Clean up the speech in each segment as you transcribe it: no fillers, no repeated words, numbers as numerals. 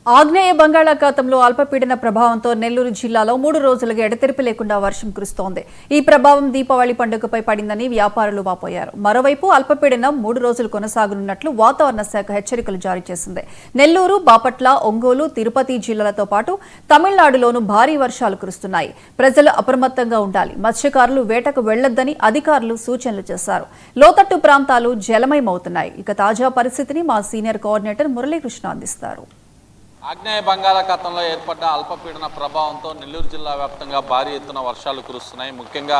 ఆగ్నేయ బంగాళాఖాతంలో అల్పపీడన ప్రభావంతో నెల్లూరు జిల్లాలో 3 రోజులుగా ఎడతెరిపి లేకుండా వర్షం కురుస్తోంది. ఈ ప్రభావం దీపావళి పండుగపై పడిందని వ్యాపారులు వాపోయారు. మరోవైపు అల్పపీడనం 3 రోజులు కొనసాగనున్నట్లు వాతావరణ శాఖ హెచ్చరికలు జారీ చేసింది. నెల్లూరు, బాపట్ల, ఒంగోలు, తిరుపతి జిల్లాలతో పాటు తమిళనాడులోనూ భారీ వర్షాలు కురుస్తున్నాయి. ప్రజలు అప్రమత్తంగా ఉండాలి. మత్స్యకారులు వేటకు వెళ్లొద్దని అధికారులు సూచనలు చేశారు. లోతట్టు ప్రాంతాలు జలమయమవుతున్నాయి. ఇక తాజా పరిస్థితిని మా సీనియర్ కోఆర్డినేటర్ మురళీకృష్ణ అందిస్తారు. ఆగ్నేయ బంగాళాఖాతంలో ఏర్పడ్డ అల్పపీడన ప్రభావంతో నెల్లూరు జిల్లా వ్యాప్తంగా భారీ ఎత్తున వర్షాలు కురుస్తున్నాయి. ముఖ్యంగా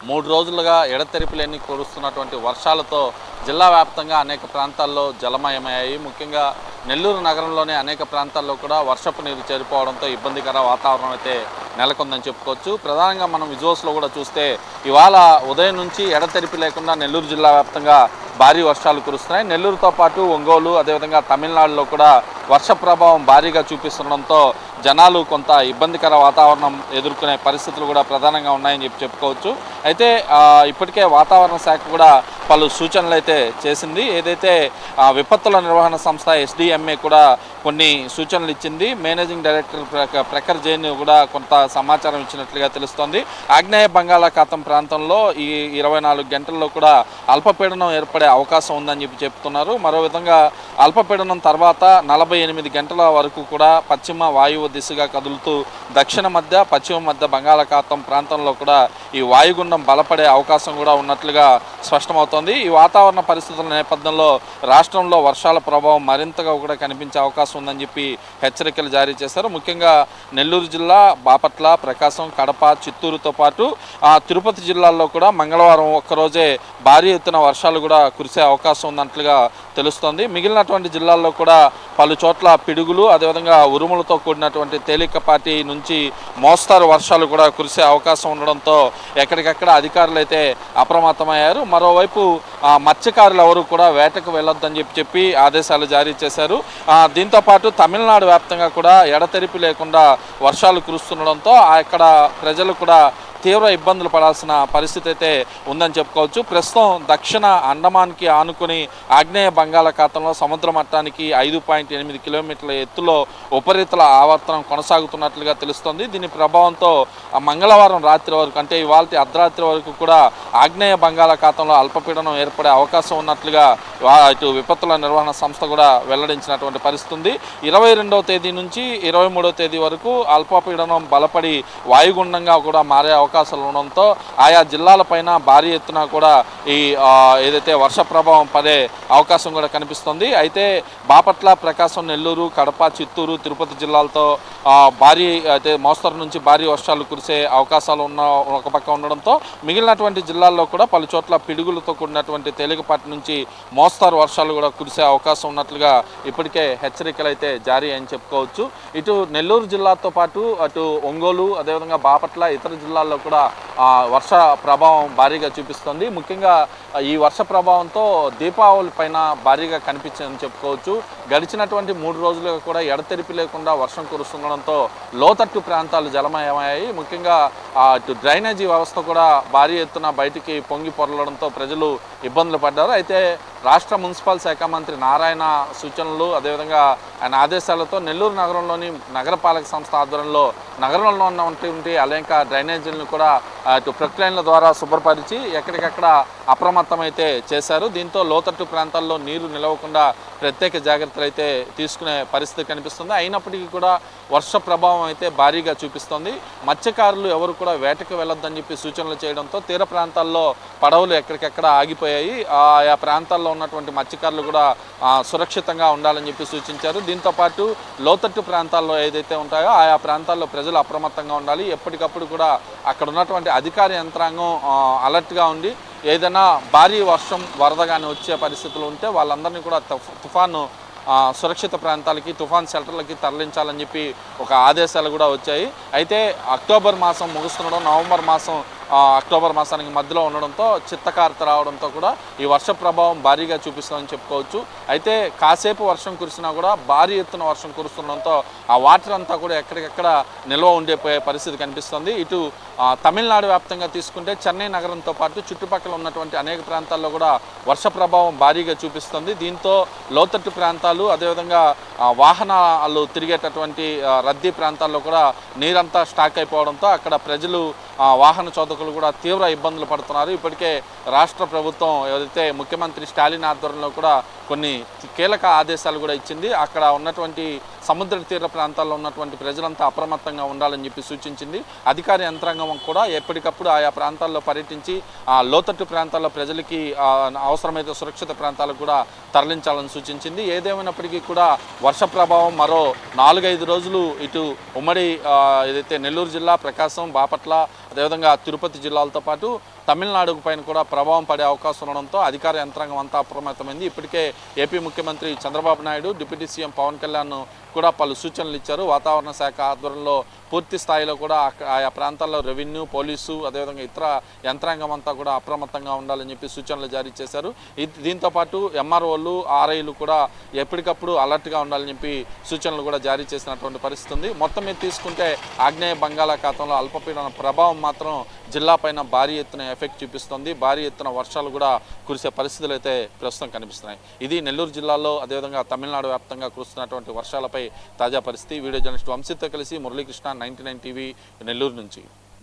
3 రోజులుగా ఎడతెరిపి లేని కురుస్తున్నటువంటి వర్షాలతో జిల్లా వ్యాప్తంగా అనేక ప్రాంతాల్లో జలమయమయ్యాయి. ముఖ్యంగా నెల్లూరు నగరంలోని అనేక ప్రాంతాల్లో కూడా వర్షపు నీరు చేరిపోవడంతో ఇబ్బందికర వాతావరణం అయితే నెలకొందని చెప్పుకోవచ్చు. ప్రధానంగా మనం విజువల్స్లో కూడా చూస్తే ఇవాళ ఉదయం నుంచి ఎడతెరిపి లేకుండా నెల్లూరు జిల్లా వ్యాప్తంగా భారీ వర్షాలు కురుస్తున్నాయి. నెల్లూరుతో పాటు ఒంగోలు, అదేవిధంగా తమిళనాడులో కూడా వర్ష ప్రభావం భారీగా చూపిస్తుండడంతో జనాలు కొంత ఇబ్బందికర వాతావరణం ఎదుర్కొనే పరిస్థితులు కూడా ప్రధానంగా ఉన్నాయని చెప్పుకోవచ్చు. అయితే ఇప్పటికే వాతావరణ శాఖ కూడా పలు సూచనలు అయితే చేసింది. ఏదైతే విపత్తుల నిర్వహణ సంస్థ SDMA కూడా కొన్ని సూచనలు ఇచ్చింది. మేనేజింగ్ డైరెక్టర్ ప్రఖర్ జైన్ కూడా కొంత సమాచారం ఇచ్చినట్లుగా తెలుస్తోంది. ఆగ్నేయ బంగాళాఖాతం ప్రాంతంలో ఈ 24 గంటల్లో కూడా అల్పపీడనం ఏర్పడే అవకాశం ఉందని చెప్తున్నారు. మరో విధంగా అల్పపీడనం తర్వాత 48 గంటల వరకు కూడా పశ్చిమ వాయువు దిశగా కదులుతూ దక్షిణ మధ్య, పశ్చిమ మధ్య బంగాళాఖాతం ప్రాంతంలో కూడా ఈ వాయుగుండం బలపడే అవకాశం కూడా ఉన్నట్లుగా స్పష్టమవుతోంది. ఈ వాతావరణ పరిస్థితుల నేపథ్యంలో రాష్ట్రంలో వర్షాల ప్రభావం మరింతగా కూడా కనిపించే అవకాశం ఉందని చెప్పి హెచ్చరికలు జారీ చేశారు. ముఖ్యంగా నెల్లూరు జిల్లా, బాపట్ల, ప్రకాశం, కడప, చిత్తూరుతో పాటు తిరుపతి జిల్లాల్లో కూడా మంగళవారం ఒక్కరోజే భారీ ఎత్తున వర్షాలు కూడా కురిసే అవకాశం ఉన్నట్లుగా తెలుస్తోంది. మిగిలినటువంటి జిల్లాల్లో కూడా పలు చోట్ల పిడుగులు, అదేవిధంగా ఉరుములతో కూడినటువంటి తేలికపాటి నుంచి మోస్తారు వర్షాలు కూడా కురిసే అవకాశం ఉండడంతో ఎక్కడికక్కడ అధికారులు అయితే అప్రమత్తమయ్యారు. మరోవైపు మత్స్యకారులు ఎవరు కూడా వేటకు వెళ్ళొద్దని చెప్పి ఆదేశాలు జారీ చేశారు. దీంతోపాటు తమిళనాడు వ్యాప్తంగా కూడా ఎడతెరిపి లేకుండా వర్షాలు కురుస్తుండడంతో అక్కడ ప్రజలు కూడా తీవ్ర ఇబ్బందులు పడాల్సిన పరిస్థితి అయితే ఉందని చెప్పుకోవచ్చు. ప్రస్తుతం దక్షిణ అండమాన్కి ఆనుకుని ఆగ్నేయ బంగాళాఖాతంలో సముద్ర మట్టానికి 5.8 కిలోమీటర్ల ఎత్తులో ఉపరితల ఆవర్తనం కొనసాగుతున్నట్లుగా తెలుస్తోంది. దీని ప్రభావంతో మంగళవారం రాత్రి వరకు, అంటే ఇవాళ అర్ధరాత్రి వరకు కూడా ఆగ్నేయ బంగాళాఖాతంలో అల్పపీడనం ఏర్పడే అవకాశం ఉన్నట్లుగా ఇటు విపత్తుల నిర్వహణ సంస్థ కూడా వెల్లడించినటువంటి పరిస్థితి ఉంది. 22వ తేదీ నుంచి 23వ తేదీ వరకు అల్పపీడనం బలపడి వాయుగుండంగా కూడా మారే అవకాశాలు ఉండడంతో ఆయా జిల్లాలపైన భారీ ఎత్తున కూడా ఈ ఏదైతే వర్ష ప్రభావం పడే అవకాశం కూడా కనిపిస్తుంది. అయితే బాపట్ల, ప్రకాశం, నెల్లూరు, కడప, చిత్తూరు, తిరుపతి జిల్లాలతో భారీ అయితే మోస్తరు నుంచి భారీ వర్షాలు కురిసే అవకాశాలు ఒక పక్క ఉండడంతో మిగిలినటువంటి జిల్లాల్లో కూడా పలు చోట్ల పిడుగులతో కూడినటువంటి తేలికపాటి నుంచి మోస్తరు వర్షాలు కూడా కురిసే అవకాశం ఉన్నట్లుగా ఇప్పటికే హెచ్చరికలు అయితే జారీ అని చెప్పుకోవచ్చు. ఇటు నెల్లూరు జిల్లాతో పాటు అటు ఒంగోలు, అదేవిధంగా బాపట్ల, ఇతర జిల్లాల్లో కూడా వర్ష ప్రభావం భారీగా చూపిస్తుంది. ముఖ్యంగా ఈ వర్ష ప్రభావంతో దీపావళి పైన భారీగా కనిపించిందని చెప్పుకోవచ్చు. గడిచినటువంటి 3 రోజులుగా కూడా ఎడతెరిపి లేకుండా వర్షం కురుస్తుండడంతో లోతట్టు ప్రాంతాలు జలమయమయ్యాయి. ముఖ్యంగా ఇటు డ్రైనేజీ వ్యవస్థ కూడా భారీ ఎత్తున బయటికి పొంగి పొరలడంతో ప్రజలు ఇబ్బందులు పడ్డారు. అయితే రాష్ట్ర మున్సిపల్ శాఖ మంత్రి నారాయణ సూచనలు, అదేవిధంగా ఆయన ఆదేశాలతో నెల్లూరు నగరంలోని నగరపాలక సంస్థ ఆధ్వర్యంలో నగరంలో ఉన్నటువంటి అనేక డ్రైనేజీలను కూడా ఇటు ప్రొక్లైన్ల ద్వారా శుభ్రపరిచి ఎక్కడికక్కడ అప్రమత్తమైతే చేశారు. దీంతో లోతట్టు ప్రాంతాల్లో నీరు నిలవకుండా ప్రత్యేక జాగ్రత్తలు అయితే తీసుకునే పరిస్థితి కనిపిస్తుంది. అయినప్పటికీ కూడా వర్ష ప్రభావం అయితే భారీగా చూపిస్తుంది. మత్స్యకారులు ఎవరు కూడా వేటకు వెళ్ళొద్దని చెప్పి సూచనలు చేయడంతో తీర ప్రాంతాల్లో పడవలు ఎక్కడికెక్కడ ఆగిపోయాయి. ఆయా ప్రాంతాల్లో ఉన్నటువంటి మత్స్యకారులు కూడా సురక్షితంగా ఉండాలని చెప్పి సూచించారు. దీంతోపాటు లోతట్టు ప్రాంతాల్లో ఏదైతే ఉంటాయో ఆయా ప్రాంతాల్లో ప్రజలు అప్రమత్తంగా ఉండాలి. ఎప్పటికప్పుడు కూడా అక్కడ ఉన్నటువంటి అధికార యంత్రాంగం అలర్ట్గా ఉండి ఏదైనా భారీ వర్షం, వరద కానీ వచ్చే పరిస్థితులు ఉంటే వాళ్ళందరినీ కూడా తుఫాను సురక్షిత ప్రాంతాలకి, తుఫాన్ షెల్టర్లకి తరలించాలని చెప్పి ఒక ఆదేశాలు కూడా వచ్చాయి. అయితే అక్టోబర్ మాసం ముగుస్తుండడం, నవంబర్ మాసం అక్టోబర్ మాసానికి మధ్యలో ఉండడంతో చిత్తకారిత రావడంతో కూడా ఈ వర్ష ప్రభావం భారీగా చూపిస్తుందని చెప్పుకోవచ్చు. అయితే కాసేపు వర్షం కురిసినా కూడా భారీ ఎత్తున వర్షం కురుస్తుండడంతో ఆ వాటర్ అంతా కూడా ఎక్కడికెక్కడ నిల్వ ఉండిపోయే పరిస్థితి కనిపిస్తుంది. ఇటు తమిళనాడు వ్యాప్తంగా తీసుకుంటే చెన్నై నగరంతో పాటు చుట్టుపక్కల ఉన్నటువంటి అనేక ప్రాంతాల్లో కూడా వర్ష ప్రభావం భారీగా చూపిస్తుంది. దీంతో లోతట్టు ప్రాంతాలు అదేవిధంగా వాహనాలు తిరిగేటటువంటి రద్దీ ప్రాంతాల్లో కూడా నీరంతా స్టాక్ అయిపోవడంతో అక్కడ ప్రజలు వాహన చోదకులు కూడా తీవ్ర ఇబ్బందులు పడుతున్నారు. ఇప్పటికే రాష్ట్ర ప్రభుత్వం ఏదైతే ముఖ్యమంత్రి స్టాలిన్ ఆధ్వర్యంలో కూడా కొన్ని కీలక ఆదేశాలు కూడా ఇచ్చింది. అక్కడ ఉన్నటువంటి సముద్ర తీర ప్రాంతాల్లో ఉన్నటువంటి ప్రజలంతా అప్రమత్తంగా ఉండాలని చెప్పి సూచించింది. అధికార యంత్రాంగం కూడా ఎప్పటికప్పుడు ఆయా ప్రాంతాల్లో పర్యటించి లోతట్టు ప్రాంతాల్లో ప్రజలకి అవసరమైతే సురక్షిత ప్రాంతాలకు కూడా తరలించాలని సూచించింది. ఏదేమైనప్పటికీ కూడా వర్ష ప్రభావం మరో 4-5 రోజులు ఇటు ఉమ్మడి ఏదైతే నెల్లూరు జిల్లా, ప్రకాశం, బాపట్ల, అదేవిధంగా తిరుపతి జిల్లాలతో పాటు తమిళనాడు పైన కూడా ప్రభావం పడే అవకాశం ఉండడంతో అధికార యంత్రాంగం అంతా అప్రమత్తమైంది. ఇప్పటికే ఏపీ ముఖ్యమంత్రి చంద్రబాబు నాయుడు, డిప్యూటీ సీఎం పవన్ కళ్యాణ్ కూడా పలు సూచనలు ఇచ్చారు. వాతావరణ శాఖ ఆధ్వర్యంలో పూర్తి స్థాయిలో కూడా ఆయా ప్రాంతాల్లో రెవెన్యూ, పోలీసు, అదేవిధంగా ఇతర యంత్రాంగం అంతా కూడా అప్రమత్తంగా ఉండాలని చెప్పి సూచనలు జారీ చేశారు. దీంతో పాటు ఎంఆర్ఓలు, ఆర్ఐలు కూడా ఎప్పటికప్పుడు అలర్ట్గా ఉండాలని చెప్పి సూచనలు కూడా జారీ చేసినటువంటి పరిస్థితి ఉంది. మొత్తం మీద తీసుకుంటే ఆగ్నేయ బంగాళాఖాతంలో అల్పపీడన ప్రభావం మాత్రం జిల్లా పైన భారీ ఎత్తున ఎఫెక్ట్ చూపిస్తుంది. భారీ ఎత్తున వర్షాలు కూడా కురిసే పరిస్థితులు అయితే ప్రస్తుతం కనిపిస్తున్నాయి. ఇది నెల్లూరు జిల్లాలో అదేవిధంగా తమిళనాడు వ్యాప్తంగా కురుస్తున్నటువంటి వర్షాలపై తాజా పరిస్థితి. వీడియో జర్నలిస్ట్ వంశీతో కలిసి మురళీకృష్ణ, 99 టీవీ నెల్లూరు నుంచి.